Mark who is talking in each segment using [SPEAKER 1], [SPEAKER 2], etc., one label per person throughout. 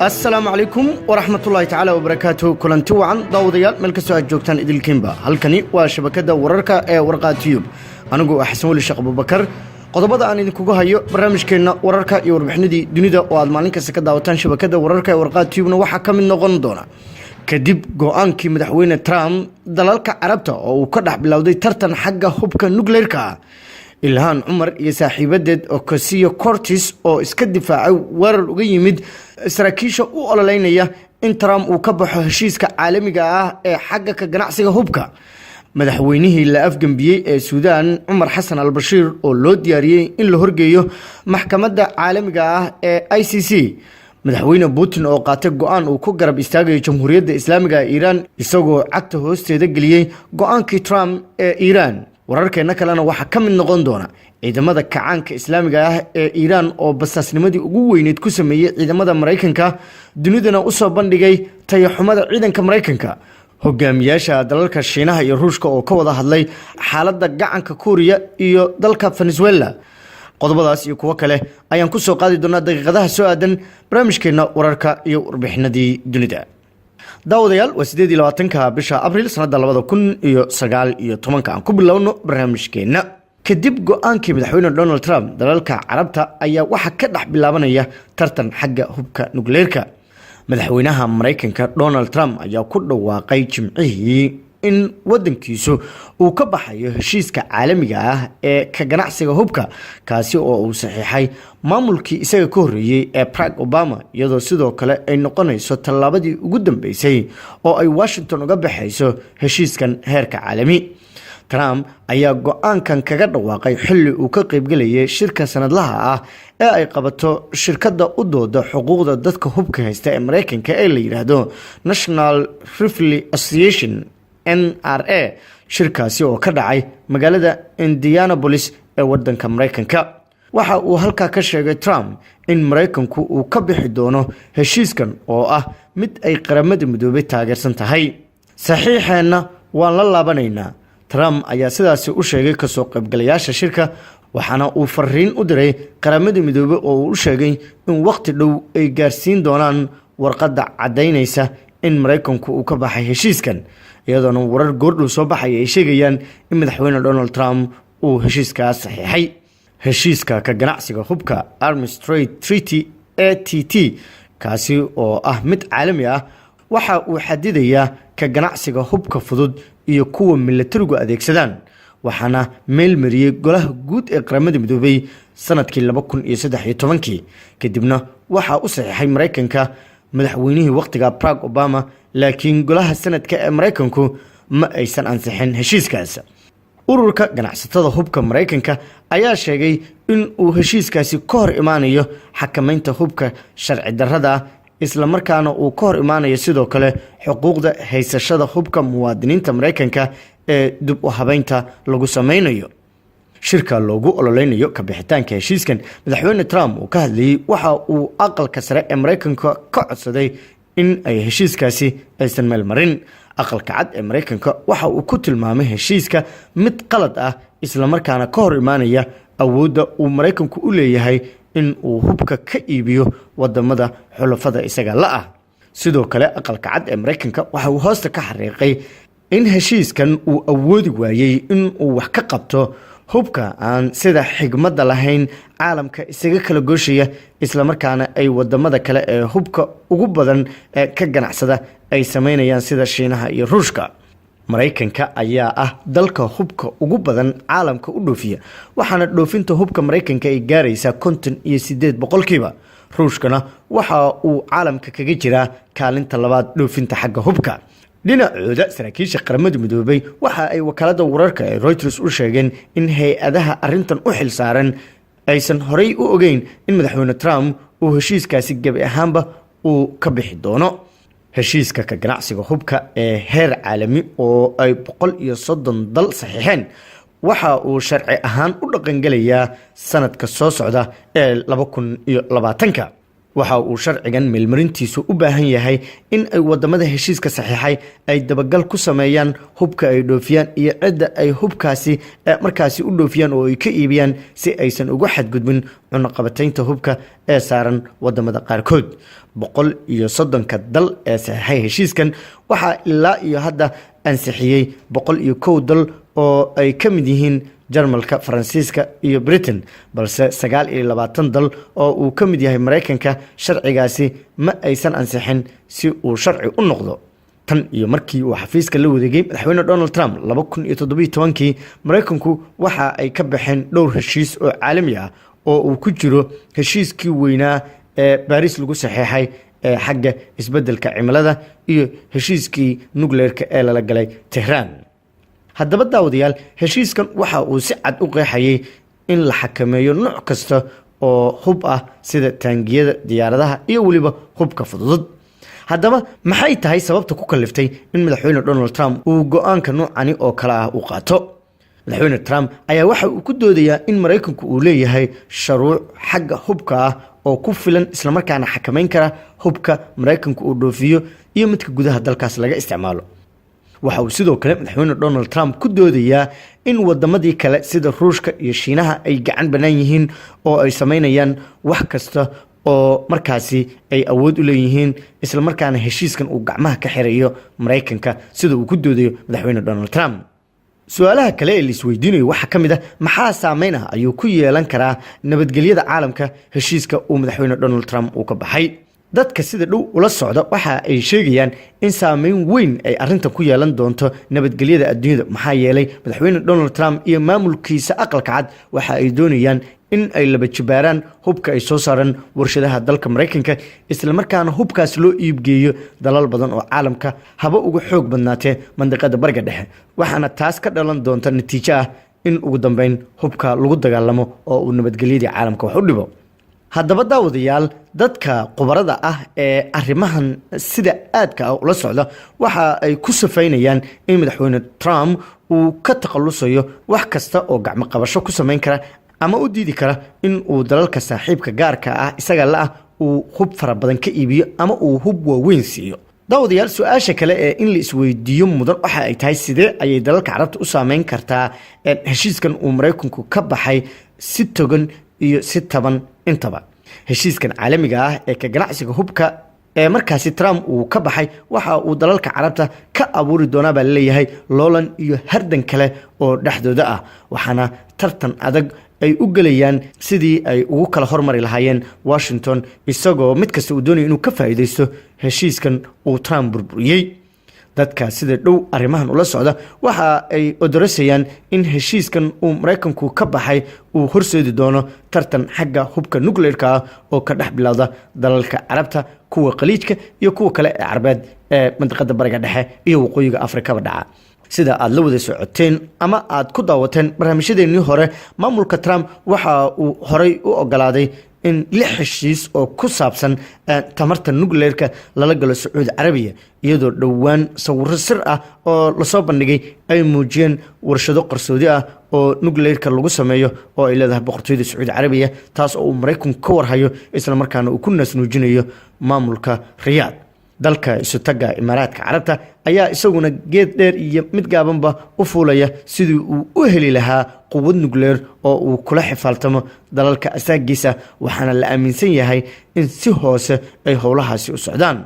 [SPEAKER 1] السلام عليكم ورحمة الله تعالى وبركاته. كلنتي وعن داوديال ملك سؤال جوكتان إدل كيمبا هالكني وشبكة ورركا ورقة تيوب أنا جو أحسن لي شيخ أبو بكر قضبضة أنا نكوجو هيو برنامج كنا ورركا يوربحندي دنيا وعدمانين كسكة داوتان شبكة ورركا ورقة تيوب نوحكم من نغندونا كدب جو-aankii madaxweyne Trump dalalka Carabta oo ka dhax bilowday tartan xagga hubka nuclearka Ilhan Umar iyo saaxiibadeed Ocasio-Cortez oo iska difaacay weerar uga yimid saraakiisha u ololeynaya in Trump uu ka baxo heshiiska caalamiga ah ee xagga ka ganacsiga hubka madaxweynihii la afgambiyay ee Suudaan Umar Hassan al-Bashir oo loo diyaariyay in la horgeeyo maxkamadda caalamiga ah ee ICC madaxweyne Putin oo qaatay go'aan uu ku garab istaagay Jamhuuriyadda Islaamiga ee Iran isagoo cagta hoosteeda geliyay go'aankii Trump ee Iran wararkeena kalena waxa ka mid noqon doona ciidamada kacaanka Islaamiga ah ee Iran oo basaasnimadii ugu weyneed ku sameeyay ciidamada Mareykanka dunidana u soo bandhigay tayaxumada ciidanka Mareykanka hogaamiyaasha dalalka Shiinaha iyo Ruushka oo ka wada hadlay xaaladda gacanka Kuuriya iyo dalka Venezuela qodobadaas iyo kuwa kale ayaan ku soo qaadi doonaa daqiiqadaha soo aadan barnaamijkeena wararka iyo warbixinadii dunida daawadayaal waa 28ka bisha Abriil sanada 2019 aan ku bilowno barnaamijkeena kadib go'aankii madaxweyne Donald Trump dalalka Carabta ayaa waxa ka dhax bilaabanaya tartan xagga hubka nuclearka madaxweynaha Mareykanka Donald Trump ayaa ku dhawaaqay Jimcihii in wadankiisu uu ka baxayo heshiiska caalamiga ah ee ka ganacsiga hubka kaasi oo uu saxiixay maamulkii isaga ka horeeyay ee Barack Obama iyadoo sidoo kale ay noqonayso tallaabadii ugu dambeysay oo ay Washington uga baxayso heshiiskan heerka caalami Trump ayaa go'aankan kaga dhawaaqay xilli uu ka qaybgalayay shirka sanadlaha ah ee ay qabato shirkadda u dooda xuquuqda dadka hubka haysta ee Mareykanka ee la yiraahdo National Rifle Association NRA shirkaasi oo ka dhacay magaalada Indianapolis ee wadanka Mareykanka waxa uu halka ka sheegay Trump in Mareykanku uu ka bixi doono heshiiskan oo ah mid ay qaramada midoobay taageersan tahay saxiixeena waan la laabanaynaa Trump ayaa sidaas u sheegay ka soo qaybgalayaasha shirka waxaana uu fariin u diray qaramada midoobay oo uu sheegay in waqti dhow ay gaarsiin doonaan warqadda cadeynaysa in Mareykanku uu ka baxay heshiiskan iyadoo warar goordhow soo baxay ay sheegayaan in madaxweyne Donald Trump uu heshiiskaas saxiixay heshiiska ka ganacsiga hubka Arms Trade Treaty ATT kaasi oo ah mid caalami ah waxa uu xadidayaa ka ganacsiga hubka fudud iyo kuwa militarigu adeegsadaan waxaana meel mariyay golaha guud ee qaramada midoobay sanadkii 2013 kadibna waxa uu saxiixay Mareykanka madaxweynihii waqtiga Barack Obama laakiin golaha sanadka ee Mareykanku ma aysan ansixin heshiiskaas ururka ganacsatada hubka Mareykanka ayaa sheegay in uu heshiiskaasi ka hor imaanayo xakamaynta hubka sharci darrada isla markaana uu ka hor imaanayo sidoo kale xuquuqda haysashada hubka muwaadiniinta Mareykanka ee dib u habeynta lagu sameynayo shirka loogu ololeynayo ka bixitaanka heshiiskan madaxweyne Trump uu ka hadlayay waxa uu aqalka sare ee Mareykanka ka codsaday in ay heshiiskaasi aysan meel marin aqalka cad ee Mareykanka waxa uu ku tilmaamay heshiiska mid qalad ah isla markaana ka hor imaanaya awoodda uu Mareykanku u leeyahay in uu hubka ka iibiyo wadamada xulafada isaga la ah sidoo kale aqalka cad ee Mareykanka waxa uu hoosta ka xariiqay in heshiiskan uu awoodi waayay in uu wax ka qabto hubka aan sida xigmada lahayn caalamka isaga kala gooshaya isla markaana ay wadamada kale ee hubka ugu badan ee ka ganacsada ay sameynayaan sida Shiinaha iyo Ruushka Mareykanka ayaa ah dalka hubka ugu badan caalamka u dhoofiya waxaana dhoofinta hubka Mareykanka ay gaaraysaa 58% Ruushkana waxa uu caalamka kaga jiraa kaalinta labaad dhoofinta xagga hubka dhinacooda saraakiisha qaramada midoobay waxa ay wakaalada wararka ee Reuters u sheegeen in hay'adaha arintan u xilsaaran aysan horey u ogeyn in madaxweyne Trump uu heshiiskaasi gabi ahaanba uu ka bixi doono heshiiska ka ganacsiga hubka ee heer caalami oo ay 130 dal saxiixeen waxa uu sharci ahaan u dhaqan galayaa sanadka soo socda ee 2020 waxa uu sharcigan meelmarintiisu u baahan yahay in ay wadamada heshiiska saxiixay ay dabagal ku sameeyaan hubka ay dhoofiyaan iyo cidda ay hubkaasi markaasi u dhoofiyaan oo ay ka iibiyaan si aysan uga xadgudbin cunaqabataynta hubka ee saaran wadamada qaarkood 130 dal ee saxiixay heshiiskan waxaa ilaa iyo hadda ansixiyey 101 dal oo ay ka mid yihiin Jarmalka, Faransiiska iyo Britain, balse 29 dal oo uu ka mid yahay Mareykanka sharcigaasi ma aysan ansixin si uu sharci u noqdo. tan iyo markii uu xafiiska la wareegay madaxweyne Donald Trump 2017 Mareykanku waxa ay ka baxeen dhowr heshiis oo caalami ah oo uu ku jiro heshiiskii weynaa ee Paris lagu saxeexay ee xagga isbeddelka cimilada iyo heshiiskii nuclearka ee la galay Tehran. haddaba daawadayaal heshiiskan waxa uu si cad u qeexayay in la xakameeyo nooc kasta oo hub ah sida taangiyada diyaaradaha iyo waliba hubka fudud. haddaba maxay tahay sababta ku kaliftay in madaxweyne Donald Trump uu go'aanka noocani oo kala ah u qaato? madaxweyne Trump ayaa waxa uu ku doodayaa in Mareykanku uu leeyahay shuruuc xagga hubka ah oo ku filan isla markaana xakameyn kara hubka Mareykanku uu dhoofiyo iyo midka gudaha dalkaas laga isticmaalo. waxa uu sidoo kale madaxweyne Donald Trump ku doodayaa in wadamadii kale sida Ruushka iyo Shiinaha ay gacan banaan yihiin oo ay sameynayaan wax kasta oo markaasi ay awood u leeyihiin isla markaana heshiiskan uu gacmaha ka xirayo Mareykanka sida uu ku doodayo madaxweyne Donald Trump. su'aalaha kale ee la isweydiinayo waxa kamid ah maxaa saameyn ah ayuu ku yeelan karaa nabadgelyada caalamka heshiiska uu madaxweyne Donald Trump uu ka baxay. dadka sida dhow ula socda waxa ay sheegayaan in saameyn weyn ay arintan ku yeelan doonto nabadgelyada adduunyada maxaa yeelay madaxweyne Donald Trump iyo maamulkiisa aqalka cad waxa ay doonayaan in ay laba jibaaraan hubka ay soo saaran warshadaha dalka Mareykanka isla markaana hubkaas loo iibgeeyo dalal badan oo caalamka haba ugu xoog badnaatee mandiqada bariga dhexe waxaana taas ka dhalan doonta natiijo ah in ugu dambeyn hubka lagu dagaalamo oo uu nabadgelyada caalamka wax u dhibo. haddaba daawadayaal dadka qubarada ah ee arrimahan sida aadka ah ula socda waxa ay ku safaynayaan in madaxweyne Trump uu ka takhalusayo wax kasta oo gacmo qabasho ku sameyn kara ama u diidi kara in uu dalalka saaxiibka gaarka ah isaga la ah uu hub fara badan ka iibiyo ama uu hub waaweyn siiyo. daawadayaal su'aasha kale ee in la isweydiiyo mudan waxa ay tahay sidee ayay dalalka carabta u saameyn kartaa heshiiskan uu Mareykanku ka baxay si togan iyo si taban intaba. heshiiskan caalamiga ah ee ka ganacsiga hubka ee markaasi Trump uu ka baxay waxa uu dalalka carabta ka abuuri doonaa baa leeyahay loolan iyo hardan kale oo dhaxdooda ah waxaana tartan adag ay u galayaan sidii ay ugu kala hormari lahaayeen Washington isagoo mid kasta uu doonayo inuu ka faa'iideysto heshiiskan uu Trump burburiyay. dadka sida dhow arrimahan ula socda waxa ay odorasayaan in heshiiskan uu Mareykanku ka baxay uu horseedi doono tartan xagga hubka nuclearka oo ka dhex bilowda dalalka carabta kuwa khaliijka iyo kuwa kale ee Carabeed ee mandiqada bariga dhexe iyo waqooyiga Afrika dhaca. sida aad la wada socoteen ama aad ku daawateen barnaamijyadeennii hore maamulka Trump waxa uu horay u ogolaaday in 6 heshiis oo ku saabsan tamarta nuclearka lala galo Sacuudi Carabiya iyadoo dhowaan sawirro sir ah oo la soo bandhigay ay muujiyeen warshado qarsoodi ah oo nuclearka lagu sameeyo oo ay leedahay boqortooyada Sacuudi Carabiya taas oo Mareykanku ka warhayo isla markaana uu ku naasnuujinayo maamulka Riyadh. dalka isu taga Imaaraadka Carabta ayaa isaguna geed dheer iyo mid gaabanba u fuulaya sidii uu u heli lahaa quwad nuclear oo uu kula xifaaltamo dalalka asaagiisa waxaana la aaminsan yahay in si hoose ay howlahaasi u socdaan.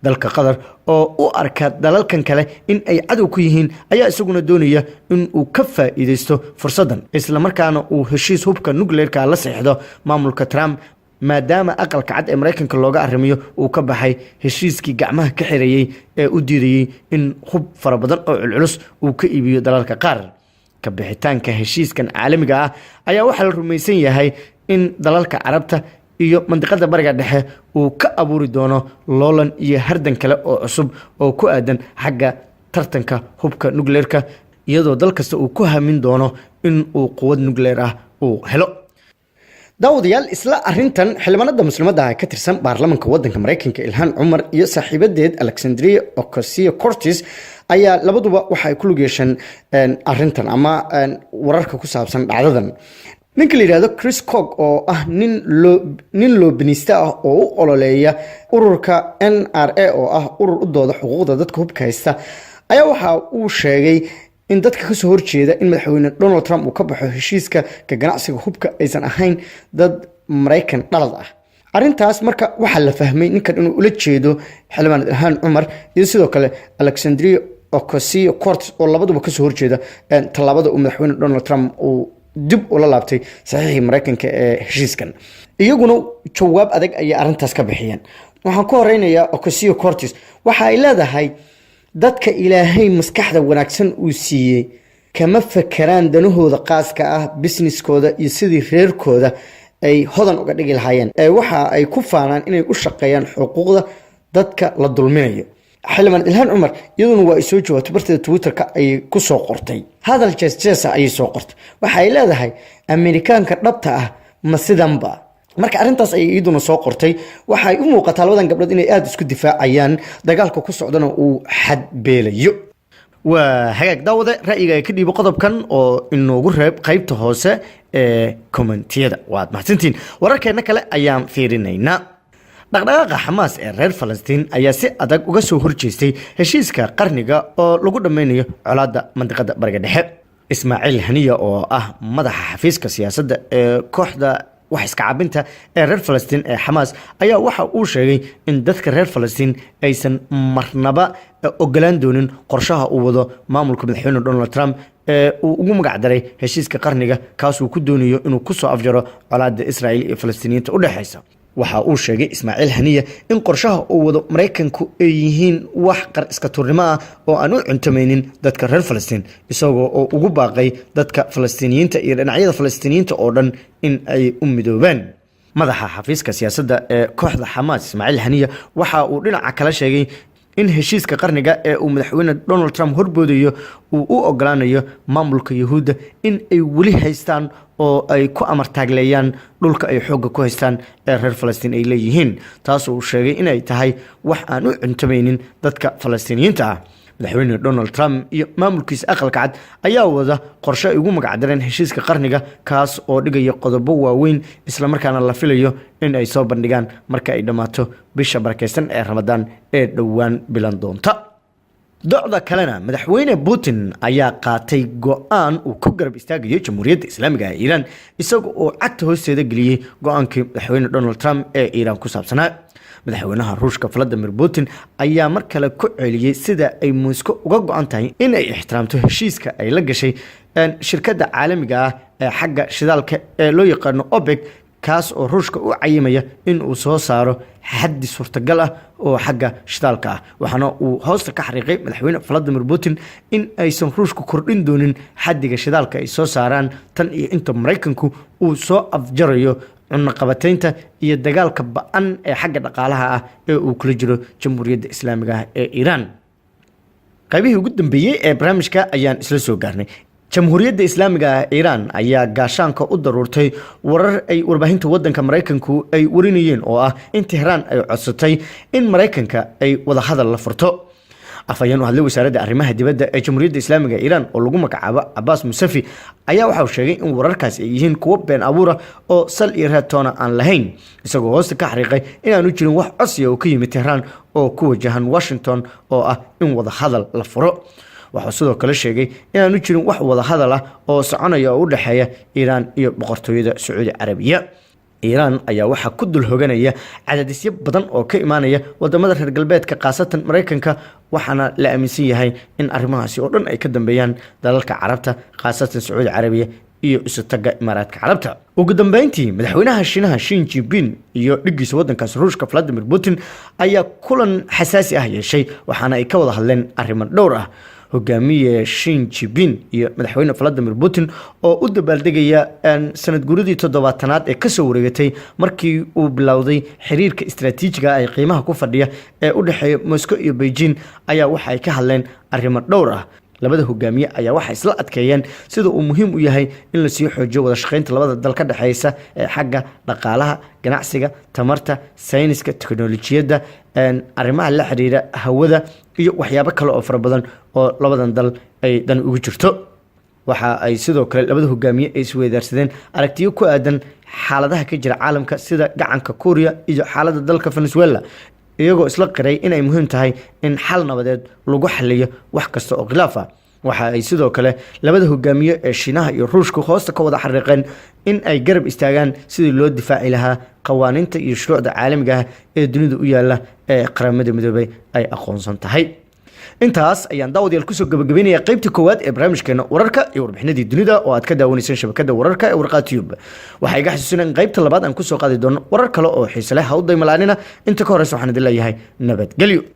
[SPEAKER 1] dalka Qatar oo u arka dalalkan kale in ay cadow ku yihiin ayaa isaguna doonaya in uu ka faa'iideysto fursadan isla markaana uu heshiis hubka nuclearka la saxiixdo maamulka Trump maadaama aqalka cad ee Mareykanka looga arrimiyo uu ka baxay heshiiskii gacmaha ka xirayay ee u diidayay in hub fara badan oo culculus uu ka iibiyo dalalka qaar. ka bixitaanka heshiiskan caalamiga ah ayaa waxa la rumaysan yahay in dalalka carabta iyo mandiqada bariga dhexe uu ka abuuri doono loolan iyo hardan kale oo cusub oo ku aadan xagga tartanka hubka nuclearka iyadoo dal kasta uu ku hamin doono in uu quwad nuclear ah uu helo. daawadayaal isla arintan xildhibaanada muslimadda ah ka tirsan baarlamaanka wadanka Mareykanka Ilhan Cumar iyo saaxiibadeed Alexandria Ocasio-Cortez ayaa labaduba waxa ay ku lug yeesheen arintan ama wararka ku saabsan dhacdadan. ninka la yidhaahdo Chris Cook oo ah nin loobinista ah oo u ololeeya ururka NRA oo ah urur u dooda xuquuqda dadka hubka haysta ayaa waxa uu sheegay in dadka ka soo horjeeda in madaxweyne Donald Trump uu ka baxo heshiiska ka ganacsiga hubka aysan ahayn dad Mareykan dhalad ah. arrintaas marka waxa la fahmay ninkan inuu ula jeedo xildhibaan Ilhan Cumar iyo sidoo kale Alexandria Ocasio-Cortez oo labaduba ka soo horjeeda talaabada uu madaxweyne Donald Trump uu dib ula laabtay saxiixii Mareykanka ee heshiiskan. iyaguna jawaab adag ay arrintaas ka bixiyeen. waxaan ku horeynayaa Ocasio-Cortez waxa ay leedahay dadka Ilaahay maskaxda wanaagsan uu siiyay kama fakaraan danahooda qaaska ah businesskooda iyo sidii reerkooda ay hodan uga dhigi lahaayeen waxa ay ku faanaan inay u shaqeeyaan xuquuqda dadka la dulminayo. xildhibaan Ilhan Cumar iyaduna waa soo jawaabtay barteeda Twitter-ka ay ku soo qortay hadal jees ay soo qortay waxa ay leedahay Amerikaanka dhabta ah ma sidanba. marka arrintaas ay iyaduna soo qortay waxa ay u muuqataa labadan gabdhood inay aad isku difaacayaan dagaalka ku socdana uu xadbeelayo. waa hagaag daawade ra'yiga ay ka dhiibo qodobkan oo inoogu reeb qaybta hoose ee kommentiyada. waad mahadsantiin. wararkeena kale ayaan fiirinaynaa. dhaqdhaqaaqa Xamaas ee reer Falastiin ayaa si adag uga soo horjeestay heshiiska qarniga oo lagu dhameynayo colaadda mandiqada Bariga Dhexe. Ismaaciil Haniya oo ah madaxa xafiiska siyaasadda ee kooxda wax iska cabinta ee reer Falastiin ee Xamaas ayaa waxa uu sheegay in dadka reer Falastiin aysan marnaba ogolaan doonin qorshaha uu wado maamulka madaxweyne Donald Trump ee uu ugu magac daray heshiiska qarniga kaas uu ku doonayo inuu ku soo afjaro colaadda Israa'iil iyo Falastiiniyiinta u dhaxaysa. waxa uu sheegay Ismaaciil Haniya in qorshaha uu wado Mareykanku ay yihiin wax qar iska turnimo ah oo aan u cuntamaynin dadka reer Falastiin isagoo oo ugu baaqay dadka Falastiiniyiinta iyo dhinacyada Falastiiniyiinta oo dhan in ay u midoobaan. madaxa xafiiska siyaasadda ee kooxda Xamaas Ismaaciil Haniya waxa uu dhinaca kala sheegay in heshiiska qarniga ee uu madaxweyne Donald Trump horboodayo uu u ogolaanayo maamulka Yahuudda in ay wali haystaan oo ay ku amar taagleeyaan dhulka ay xoogga ku haystaan ee reer Falastiin ay leeyihiin taas oo sheegay in ay tahay wax aan u cuntamaynin dadka Falastiiniyiinta ah. madaxweyne Donald Trump iyo maamulkiisa aqalka cad ayaa wada qorshe ay ugu magac dareen heshiiska qarniga kaas oo dhigaya qodobo waaweyn isla markaana la filayo in ay soo bandhigaan marka ay dhamaato bisha barakeysan ee Ramadaan ee dhowaan bilan doonta. docda kalena madaxweyne Putin ayaa qaatay go'aan uu ku garab istaagayo Jamhuuriyadda Islaamiga ee Iran isagoo oo cagta hoosteeda geliyay go'aankii madaxweyne Donald Trump ee Iran ku saabsanaa. madaxweynaha Ruushka Vladimir Putin ayaa mar kale ku celiyay sida ay Moscow uga go'an tahay in ay ixtiraamto heshiiska ay la gashay shirkadda caalamiga ah ee xagga shidaalka ee loo yaqaan OPEC kaas oo Ruushka u cayimaya in uu soo saaro xaddi suurtagal ah oo xagga shidaalka ah. waxaana uu hoosta ka xariiqay madaxweyne Vladimir Putin in aysan Ruushku kordhin doonin xaddiga shidaalka ay soo saaraan tan iyo inta Mareykanku uu soo afjarayo cunaqabataynta iyo dagaalka ba'an ee xagga dhaqaalaha ah ee uu kula jiro Jamhuuriyadda Islaamiga ah ee Iran. qaybihii ugu dambeeyay ee barnaamijka ayaan isla soo gaarnay. Jamhuuriyadda Islaamiga ah ee Iran ayaa gaashaanka u daruurtay warar ay warbaahinta waddanka Mareykanku ay warinayeen oo ah in Tehran ay codsatay in Mareykanka ay wada hadal la furto. afayeen u hadlay wasaaradda arrimaha dibadda ee Jamhuuriyadda Islaamiga Iran oo lagu magacaabo Abbas Musafi ayaa waxa uu sheegay in wararkaas ay yihiin kuwo been abuur ah oo sal iyo raad toona aan lahayn isagoo hoosta ka xariiqay in aanu jirin wax codsi oo ka yimid Tehran oo ku wajahan Washington oo ah in wada hadal la furo. waxa sidoo kale sheegay in aanu jirin wax wada hadal ah oo soconaya oo u dhaxeeya Iran iyo boqortooyada Sacuudi Carabiya. Iran ayaa waxa ku dul hoganaya cadaadisyo badan oo ka imaanaya wadamada reer galbeedka qaasatan Mareykanka waxaana la aaminsan yahay in arrimahaasi oo dhan ay ka dambeeyaan dalalka Carabta qaasatan Sacuudi Carabiya iyo isutaga Imaaraadka Carabta. ugu dambeyntii madaxweynaha Shiinaha Xi Jinping iyo dhigiisa waddankaas Ruushka Vladimir Putin ayaa kulan xasaasi ah yeeshay waxaana ay ka wada hadleen arrimo dhowr ah. hogaamiye Xi Jinping iyo madaxweyne Vladimir Putin oo u dabaaldegaya sanad guuridii 7aad ee ka soo wareegtay markii uu bilowday xiriirka istiraatiijiga ah ee qiimaha ku fadhiya ee u dhaxeeya Moscow iyo Beijing ayaa waxa ay ka hadleen arrimo dhowr ah. labada hogaamiye ayaa waxa isla adkeeyeen sida uu muhiim u yahay in la sii xoojiyo wada shaqeynta labada dal ka dhaxaysa ee xagga dhaqaalaha, ganacsiga, tamarta, sayniska, tiknoolajiyadda, arrimaha la xiriira hawada iyo waxyaabo kale oo fara badan oo labadan dal ay dan ugu jirto. waxa ay sidoo kale labada hogaamiye ay isweydaarsadeen aragtiyo ku aadan xaaladaha ka jira caalamka sida gacanka Kuuriya iyo xaaladda dalka Venezuela iyagoo isla qiray in ay muhiim tahay in xal nabadeed lagu xalliyo wax kasta oo khilaaf ah. waxa ay sidoo kale labada hogaamiye ee Shiinaha iyo Ruushka hoosta ka wada xariiqeen in ay garab istaagaan sidii loo difaaci lahaa qawaaniinta iyo shuruucda caalamiga ah ee dunida u yaala ee qaramada midoobay ay aqoonsan tahay. intaas ayaan daawadayaal kusoo gabagabeynaya qaybtii koowaad ee barnaamijkeena wararka iyo warbixinadii dunida oo aad ka daawanayseen shabakada wararka ee Warqaa Tube. waxay iga xasuusinayaan qaybta labaad aan kusoo qaadi doono warar kale oo xiiso leh. ha u daymalaanina inta ka horeysa waxaan idin leeyahay nabadgelyo.